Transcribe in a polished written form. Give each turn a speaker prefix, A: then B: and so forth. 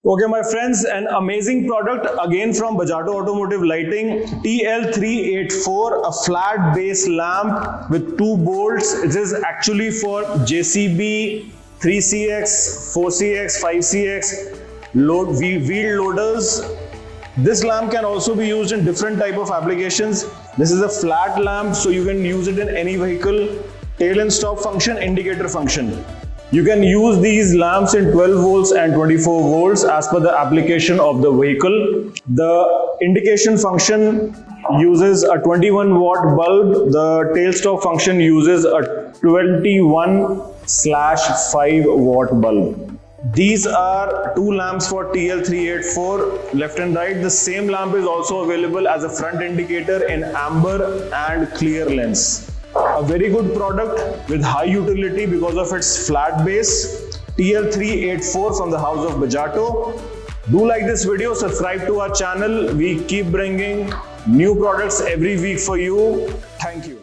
A: Okay, my friends, an amazing product again from Bajato Automotive Lighting, TL-384, a flat base lamp with 2 bolts. It is actually for JCB 3CX, 4CX, 5CX wheel loaders. This lamp can also be used in different type of applications. This is a flat lamp, so you can use it in any vehicle. Tail and stop function, indicator function. You can use these lamps in 12 volts and 24 volts as per the application of the vehicle. The indication function uses a 21 watt bulb. The tail stop function uses a 21/5 watt bulb. These are 2 lamps for TL-384, left and right. The same lamp is also available as a front indicator in amber and clear lens. A very good product with high utility because of its flat base. TL-384 from the house of Bajato. Do like this video, subscribe to our channel. We keep bringing new products every week for you. Thank you.